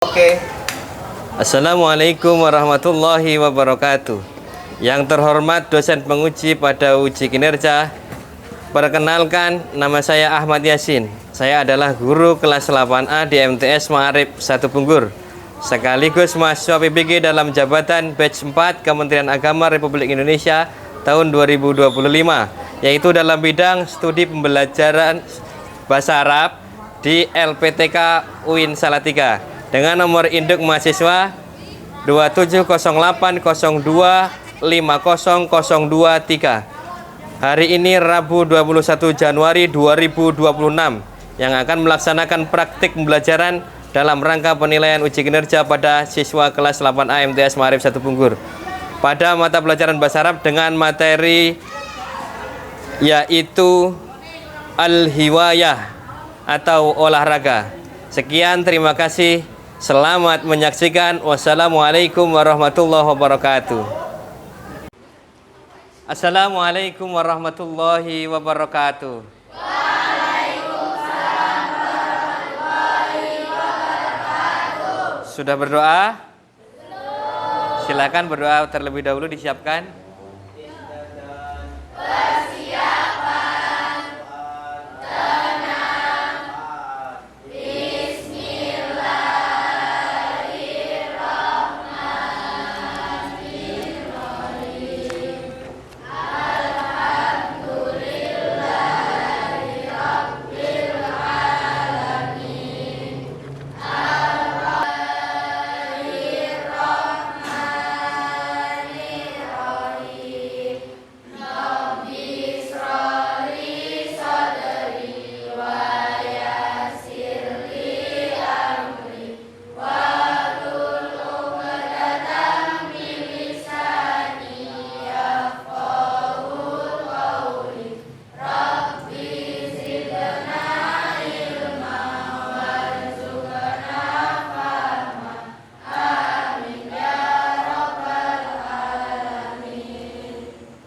Oke. Assalamualaikum warahmatullahi wabarakatuh. Yang terhormat dosen penguji pada uji kinerja, perkenalkan, nama saya Ahmad Yasin. Saya adalah guru kelas 8A di MTS Ma'arif 1 Bunggur, sekaligus mahasiswa PPG dalam jabatan batch 4 Kementerian Agama Republik Indonesia tahun 2025, yaitu dalam bidang studi pembelajaran bahasa Arab di LPTK UIN Salatiga dengan nomor induk mahasiswa 27080250023. Hari ini Rabu 21 Januari 2026 yang akan melaksanakan praktik pembelajaran dalam rangka penilaian uji kinerja pada siswa kelas 8A MTS Ma'arif 1 Bunggur pada mata pelajaran bahasa Arab dengan materi yaitu Al-Hiwayah atau olahraga. Sekian, terima kasih. Selamat menyaksikan. Wassalamualaikum warahmatullahi wabarakatuh. Assalamualaikum warahmatullahi wabarakatuh. Waalaikumsalam warahmatullahi wabarakatuh. Sudah berdoa? Belum. Silakan berdoa terlebih dahulu, disiapkan.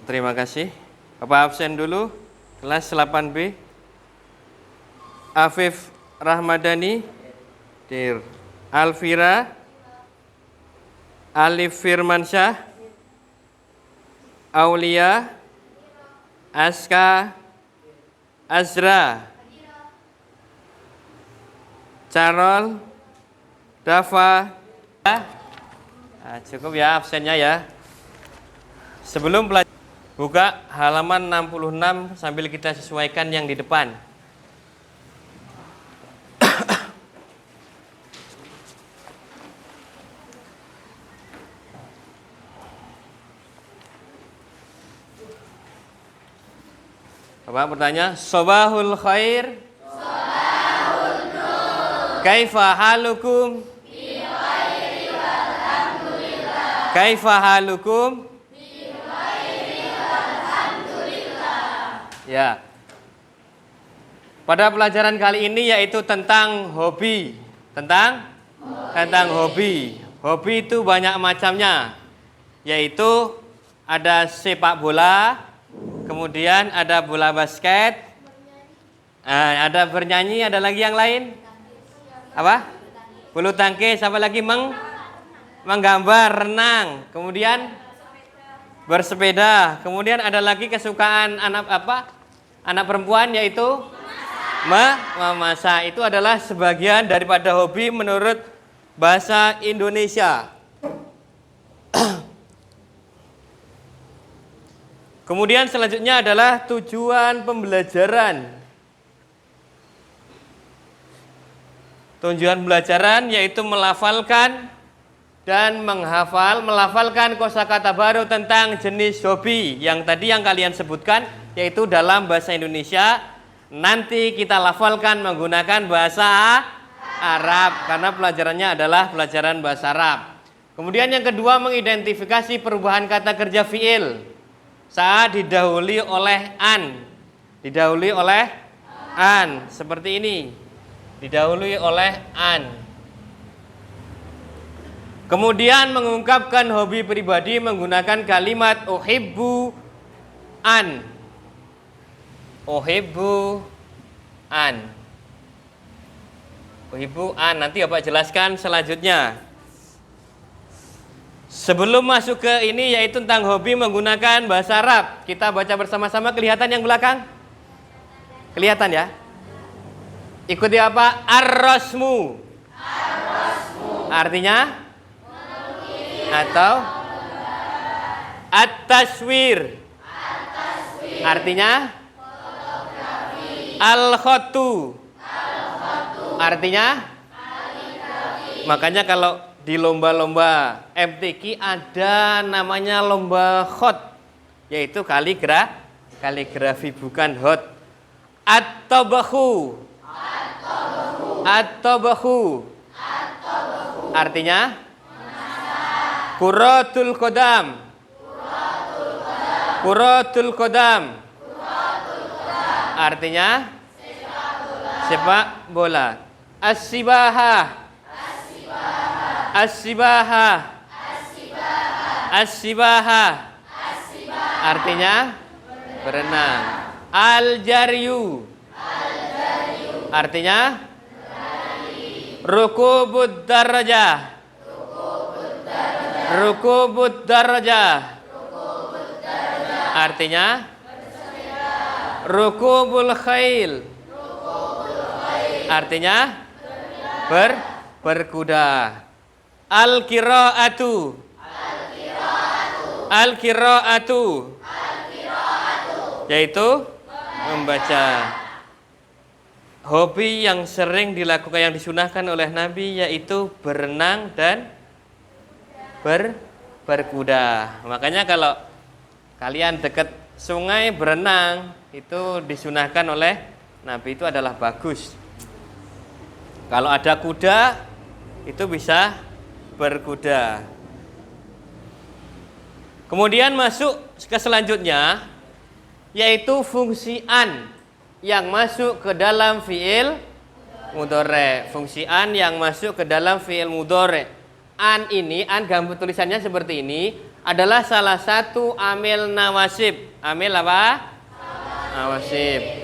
Terima kasih. Bapak absen dulu. Kelas 8B. Afif Rahmadani, Dir Alfira, Alif Firmansyah, Aulia, Aska, Azra, Carol, Dafa. Cukup ya absennya ya. Sebelum belajar, buka halaman 66 sambil kita sesuaikan yang di depan. Bapak bertanya, Sobahul khair. Sobahul nur. Kaifa halukum? Bi khairi walhamdulillah. Kaifa halukum? Ya. Pada pelajaran kali ini yaitu tentang hobi. Tentang hobi. Hobi itu banyak macamnya. Yaitu ada sepak bola, kemudian ada bola basket, ada bernyanyi, ada lagi yang lain? Apa? Bulu tangkis, apa lagi? Menggambar, renang, kemudian bersepeda, kemudian ada lagi kesukaan anak perempuan yaitu memasak. Itu adalah sebagian daripada hobi menurut bahasa Indonesia. Kemudian selanjutnya adalah tujuan pembelajaran. Tujuan pembelajaran yaitu melafalkan dan melafalkan kosakata baru tentang jenis hobi yang tadi yang kalian sebutkan, yaitu dalam bahasa Indonesia. Nanti kita lafalkan menggunakan bahasa Arab karena pelajarannya adalah pelajaran bahasa Arab. Kemudian yang kedua, mengidentifikasi perubahan kata kerja fiil saat didahului oleh an. Didahului oleh an, seperti ini. Didahului oleh an. Kemudian mengungkapkan hobi pribadi menggunakan kalimat uhibbu an. Uhibbu an. Uhibbu an, nanti Bapak jelaskan selanjutnya. Sebelum masuk ke ini yaitu tentang hobi menggunakan bahasa Arab. Kita baca bersama-sama, kelihatan yang belakang? Kelihatan ya? Ikuti apa? Ar-rasmu. Artinya? Atau? At-taswir. Artinya? Al-khotu. Artinya? Makanya kalau di lomba-lomba MTQ ada namanya lomba khot, yaitu kaligrafi, bukan hot. At-tabahu. At-tabahu. Artinya? Kuratul qadam. Kuratul qadam. Artinya? Sepak bola. As-sibahah. As-sibahah. As-sibahah. Artinya? Berenang. Al-jaryu. Artinya? Rukubud darajah. Rukubud darajah. Artinya? Rukubul khail. Artinya? Berkuda. Al-qiraatu. Al-qiraatu. Yaitu membaca. Hobi yang sering dilakukan, yang disunahkan oleh Nabi yaitu berenang dan berkuda. Makanya kalau kalian dekat sungai berenang, itu disunahkan oleh Nabi, itu adalah bagus. Kalau ada kuda, itu bisa berkuda. Kemudian masuk ke selanjutnya, yaitu fungsi an yang masuk ke dalam fiil mudhari. Fungsi an yang masuk ke dalam fiil mudhari. An ini, an gambar tulisannya seperti ini, adalah salah satu amil nawasib. Amil apa? Nawasib.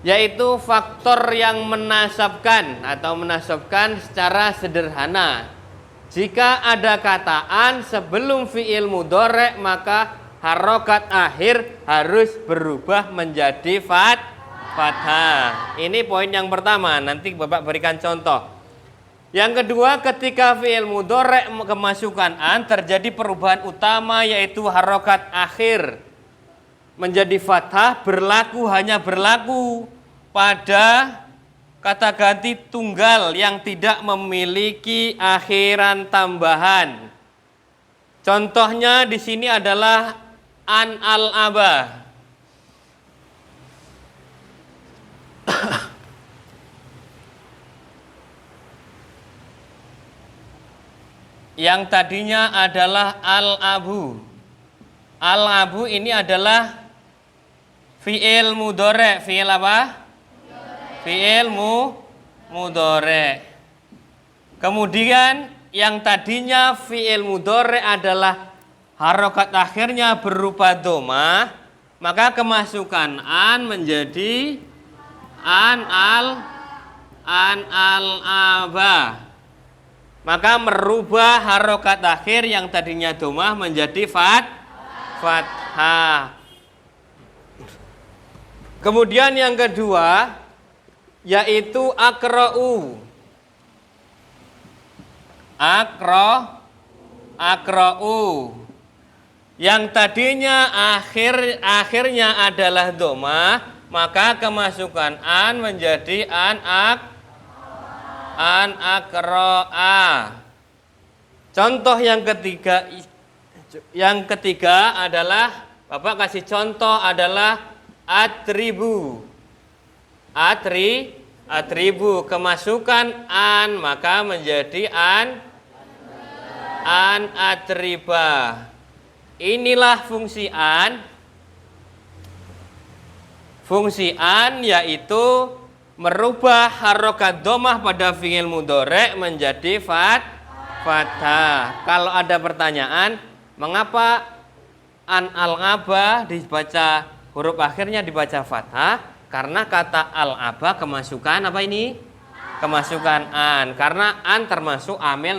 Yaitu faktor yang menasabkan atau menasabkan secara sederhana. Jika ada kata an sebelum fiil mudhari, maka harokat akhir harus berubah menjadi fathah. Ini poin yang pertama, nanti Bapak berikan contoh. Yang kedua, ketika fiil mudhari kemasukan an, terjadi perubahan utama yaitu harokat akhir menjadi fathah, hanya berlaku pada kata ganti tunggal yang tidak memiliki akhiran tambahan. Contohnya di sini adalah an al-aba. Yang tadinya adalah al-abu. Al-abu ini adalah fi'il mudhari. Fi'il apa? Fi'il mudhari. Kemudian yang tadinya fi'il mudhari adalah harokat akhirnya berupa dhamma, maka kemasukan an menjadi an al-aba. Maka merubah harokat akhir yang tadinya dhamma menjadi fathah. Kemudian yang kedua yaitu akra'u. Akra'u. Yang tadinya akhirnya adalah dhamma, maka kemasukan an menjadi an akra'a. Contoh yang ketiga adalah, Bapak kasih contoh adalah atribu. Atribu kemasukan an, maka menjadi an atriba. Inilah fungsi an. Fungsi an yaitu merubah harokat dhammah pada fi'il mudhari menjadi fathah. Kalau ada pertanyaan, mengapa an al-aba dibaca huruf akhirnya dibaca fathah? Karena kata al-aba kemasukan apa ini? kemasukan an, karena an termasuk amil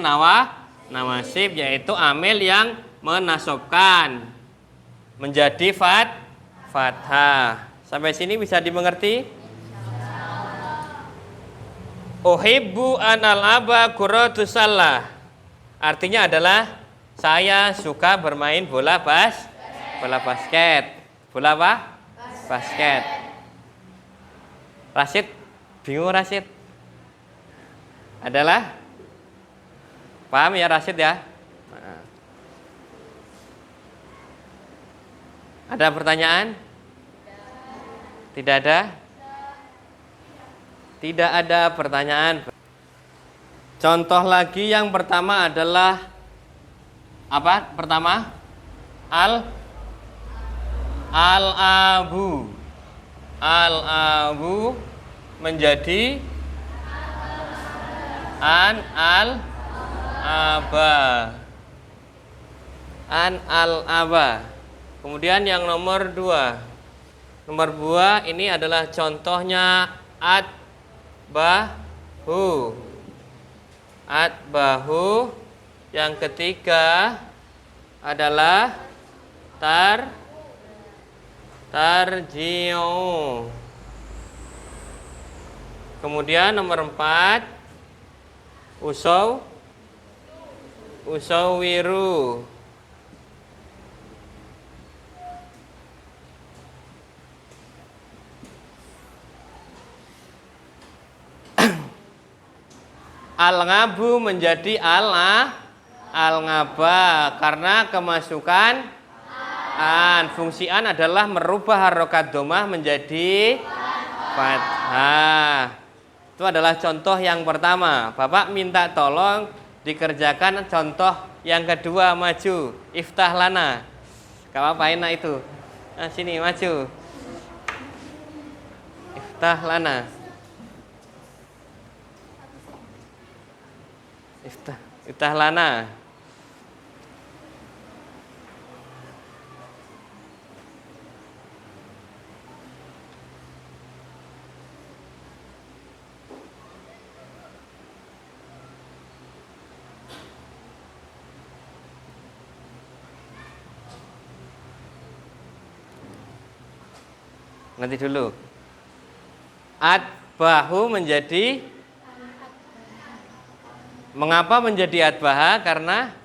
nawasib, yaitu amil yang menasobkan menjadi fathah. Sampai sini bisa dimengerti? Uhibbu an al'aba kuratu salah. Artinya adalah saya suka bermain bola basket. Bola apa? Basket. Rasid, bingung Rasid? Adalah paham ya Rasid ya? Ada pertanyaan? Tidak ada? Tidak ada pertanyaan. Contoh lagi yang pertama adalah apa? Pertama, al-abu. Al-abu menjadi an al-aba. An al-aba. Kemudian yang nomor 2. Nomor 2 ini adalah contohnya atbahu. Atbahu. Yang ketiga adalah tarji'u. Kemudian nomor 4 usawiru. Al-ngabu menjadi al-ngaba karena kemasukan an. Fungsi an adalah merubah harokat domah menjadi fathah. Itu adalah contoh yang pertama. Bapak minta tolong dikerjakan contoh yang kedua. Maju, iftah lana. Gak apa-apa, enak itu. Nah, sini maju. Iftah lana. Iftah lana. Nanti dulu. Atbahu menjadi, mengapa menjadi atbaha? Karena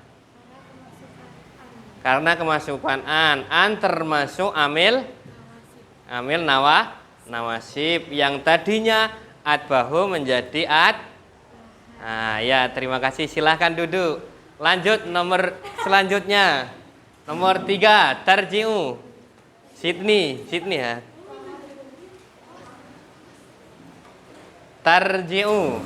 kemasukan an. An termasuk amil nawasib yang tadinya atbahu menjadi Nah, ya, terima kasih. Silahkan duduk. Lanjut nomor selanjutnya. Nomor 3, tarji'u. Sydney ya. Tarji'u.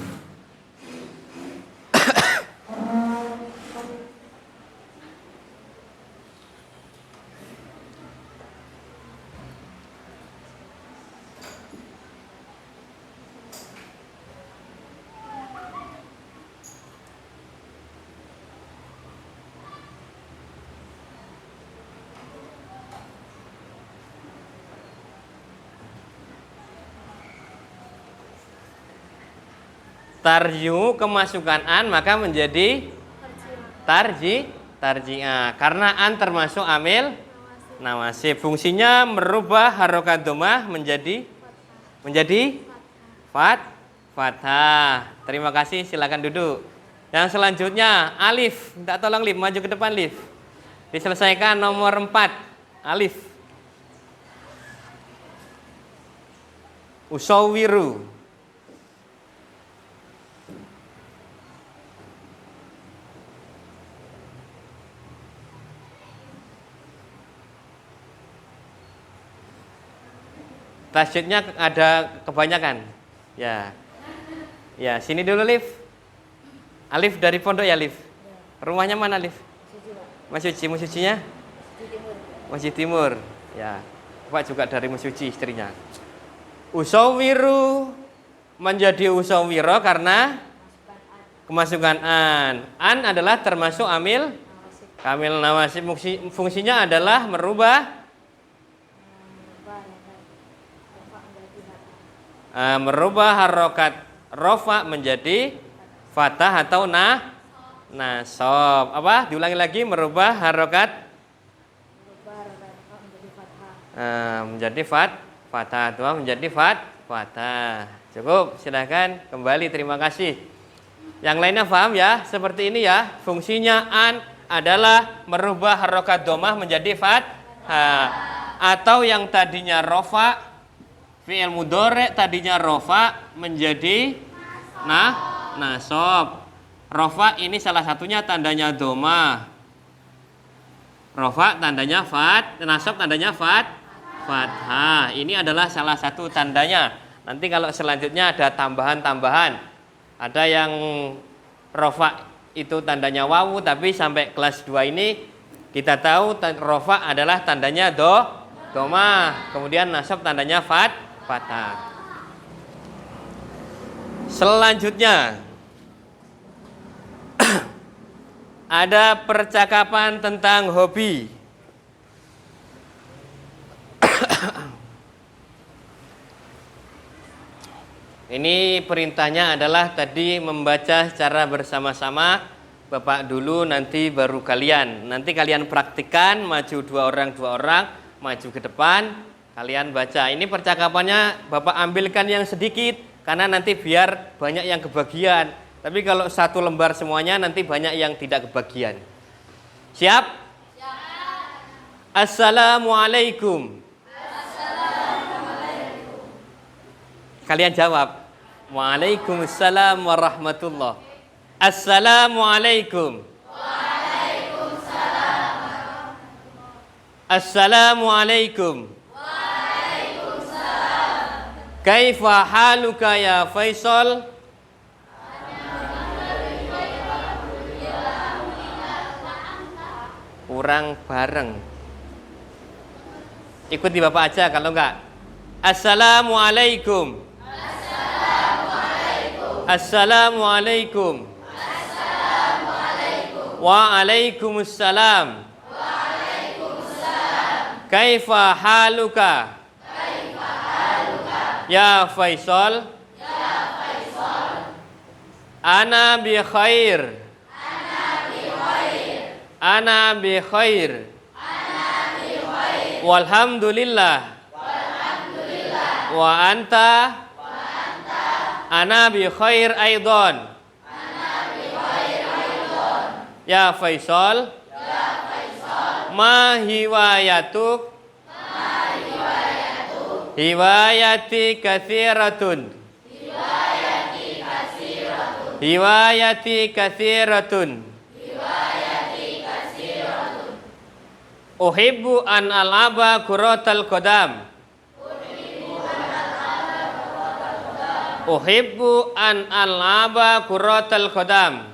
Tarji'u kemasukan an maka menjadi tarji'ah karena an termasuk amil nawasib. Fungsinya merubah harokat domah menjadi fathah. Terima kasih, silakan duduk. Yang selanjutnya alif. Minta tolong Lif, maju ke depan Lif. Diselesaikan nomor 4. Alif. Usawiru. Tasjidnya ada kebanyakan. Ya. Ya, sini dulu Lif. Alif dari pondok ya, Lif. Rumahnya mana, Lif? Musuci-nya? Masjid Timur. Ya. Pak juga dari Musuci istrinya. Usawiru menjadi usawiro karena kemasukan an. An adalah termasuk amil nawasib. Fungsinya adalah merubah harokat rofa menjadi fathah atau nasab. Apa? Diulangi lagi, merubah harokat menjadi fathah atau menjadi fathah. Cukup, silahkan kembali, terima kasih. Yang lainnya paham ya? Seperti ini ya. Fungsinya an adalah merubah harokat domah menjadi fathah. Atau yang tadinya rofa, fi'il mudhari' tadinya rofa menjadi nasab. Rofa ini salah satunya tandanya domah. Rofa tandanya nasab tandanya fathah. Ini adalah salah satu tandanya. Nanti kalau selanjutnya ada tambahan-tambahan. Ada yang rofa itu tandanya wawu, tapi sampai kelas 2 ini kita tahu rofa adalah tandanya domah. Kemudian nasab tandanya fathah. Selanjutnya ada percakapan tentang hobi. Ini perintahnya adalah tadi membaca secara bersama-sama. Bapak dulu, nanti baru kalian. Nanti kalian praktikkan, maju dua orang, maju ke depan, kalian baca. Ini percakapannya Bapak ambilkan yang sedikit, karena nanti biar banyak yang kebagian. Tapi kalau satu lembar semuanya, nanti banyak yang tidak kebagian. Siap? Assalamualaikum. Kalian jawab. Waalaikumsalam warahmatullah. Assalamualaikum. Waalaikumsalam. Assalamualaikum. Waalaikumsalam. Kaifa haluka ya Faisal? Kurang bareng. Ikuti Bapak aja kalau enggak. Assalamualaikum. Assalamualaikum. Waalaikumsalam. Kaifa haluka? Ya Faisal. Ana bi khair. Ana bi khair. Walhamdulillah. Wa anta. Ana bi khair aidan. Ya Faisal. Ma hiwayatuk. Hiwayati kathiratun. Hiwayati kathiratun. Uhibbu an al'aba kuratal qadam. Uhibbu an al'aba kuratal qadam.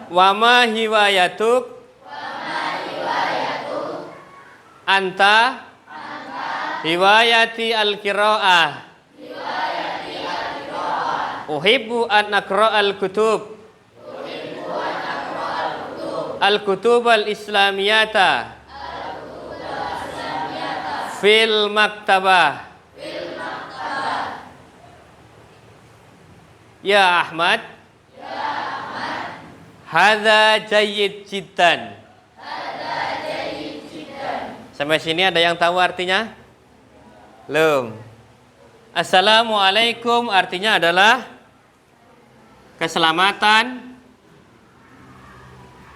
Wa ma hiwayatuk? Anta? Hiwayati al-qira'ah. Uhibbu an aqra'al kutub. Al-kutub al-islamiyata. Fil maktabah. Ya Ahmad. Hadza jayyid jiddan. Sampai sini ada yang tahu artinya? Belum. Assalamualaikum artinya adalah keselamatan.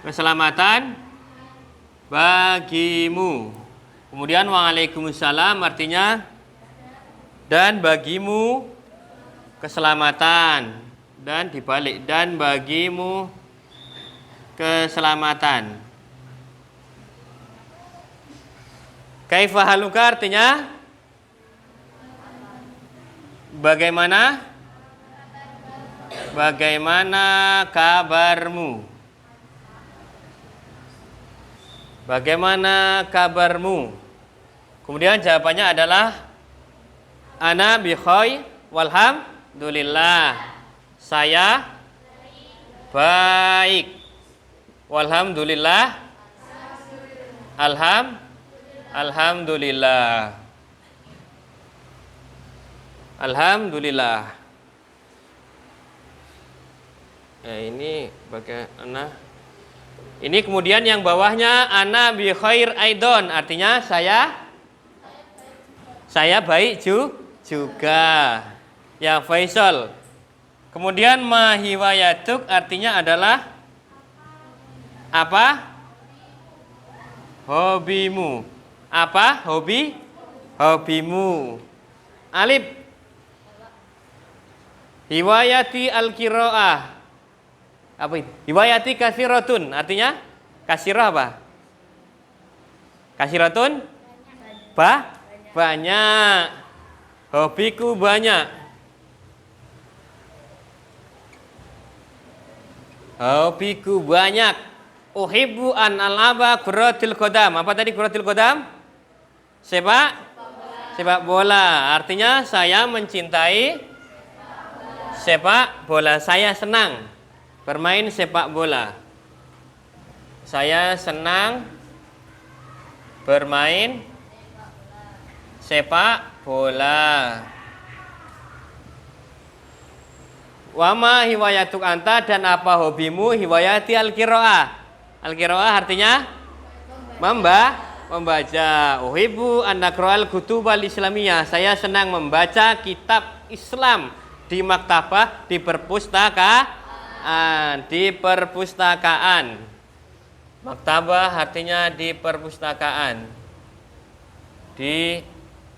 Keselamatan bagimu. Kemudian waalaikumsalam artinya dan bagimu keselamatan, dan dibalik dan bagimu keselamatan. Kaifa haluka artinya bagaimana? Bagaimana kabarmu? Bagaimana kabarmu? Kemudian jawabannya adalah ana bi khair walhamdulillah. Saya baik. Walhamdulillah. Alhamdulillah. Alhamdulillah. Ya, ini bagaimana? Ini kemudian yang bawahnya ana bi khair aidon, artinya saya baik juga. Ya Faisal. Kemudian ma hiwayatuk artinya adalah apa? Hobimu. Apa? Hobimu. Alif. Hiwayati al-qiraah. Apa itu? Hiwayati kasiratun, artinya kasirah apa? Kasiratun? Banyak. Hobiku banyak. Hobiku banyak. Uhibbu an alaba kuratil qadam. Apa tadi kuratil qadam? Sepak bola. Artinya saya mencintai sepak bola. Saya senang bermain sepak bola. Saya senang bermain sepak bola. Wama hiwayatuk anta, dan apa hobimu? Hiwayati al-qiraah. Al-qiraah artinya membaca. Uhibbu an naqra'al kutubal islamiyah. Saya senang membaca kitab Islam di maktabah, di perpustakaan. Maktabah artinya di perpustakaan. Di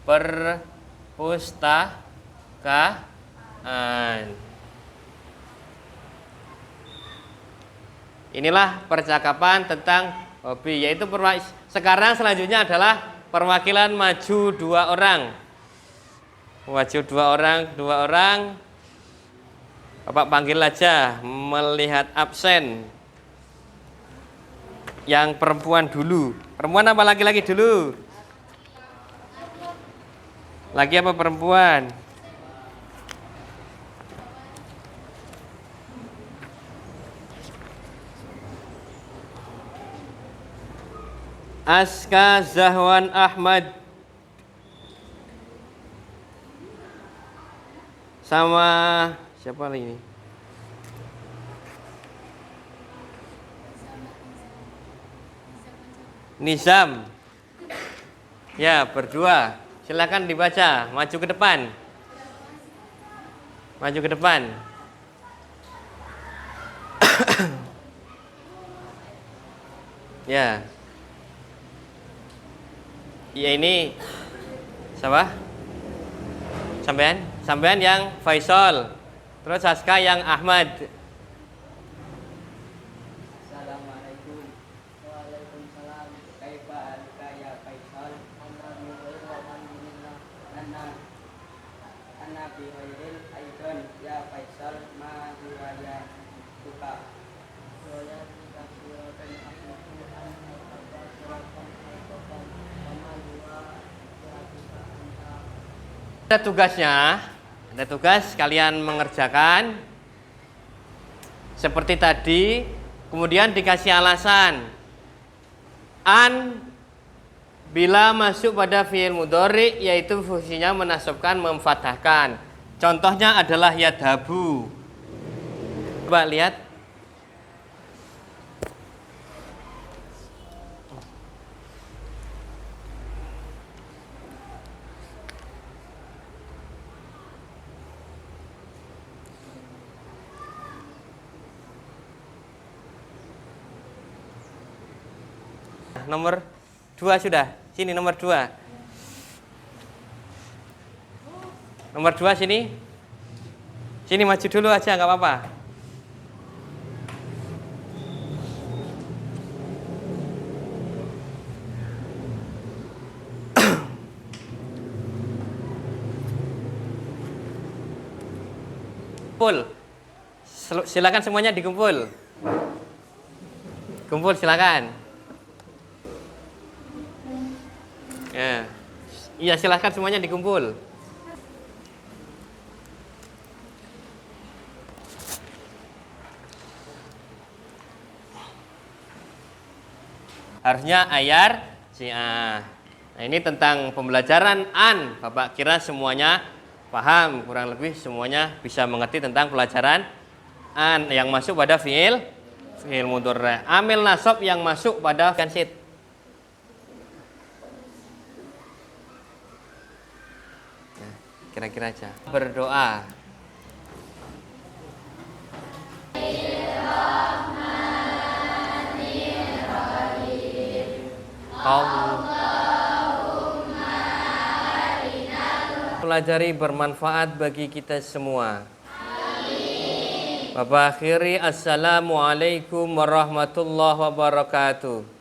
perpustakaan. Inilah percakapan tentang hobi, yaitu sekarang selanjutnya adalah perwakilan maju dua orang. Maju dua orang. Bapak panggil aja, melihat absen. Yang perempuan dulu. Perempuan apa laki-laki dulu? Laki apa perempuan? Aska Zahwan Ahmad sama siapa lagi ini? Nizam. Ya, berdua. Silakan dibaca, maju ke depan. Maju ke depan. Ya. Ya ini siapa? Sampean yang Faisal. Terus Aska yang Ahmad. Assalamualaikum. Waalaikumsalam. Kaifa alika ya Faisal? Alhamdulillah. Anna bi khairil aidan ya Faisal, ma riwaya tuka. Riwaya tuka suratan asmaku an al-abba suratan al-qafan wa ma Ada tugasnya, ada tugas kalian mengerjakan seperti tadi, kemudian dikasih alasan. An bila masuk pada fi'il mudhari, yaitu fungsinya menasabkan, memfathahkan. Contohnya adalah yadhabu. Coba lihat. Nomor 2 sudah. Sini nomor 2. Nomor 2 sini. Sini maju dulu aja, nggak apa-apa. Kumpul. Silakan semuanya dikumpul. Kumpul silakan. Ya. Iya, silahkan semuanya dikumpul. Harusnya ayar si a. Nah, ini tentang pembelajaran an. Bapak kira semuanya paham kurang lebih semuanya bisa mengerti tentang pelajaran an yang masuk pada fiil mudhari'. Amil nasab yang masuk pada kansit. Nah, kira-kira aja. Berdoa. Pelajari bermanfaat bagi kita semua. Amin. Assalamualaikum warahmatullahi wabarakatuh.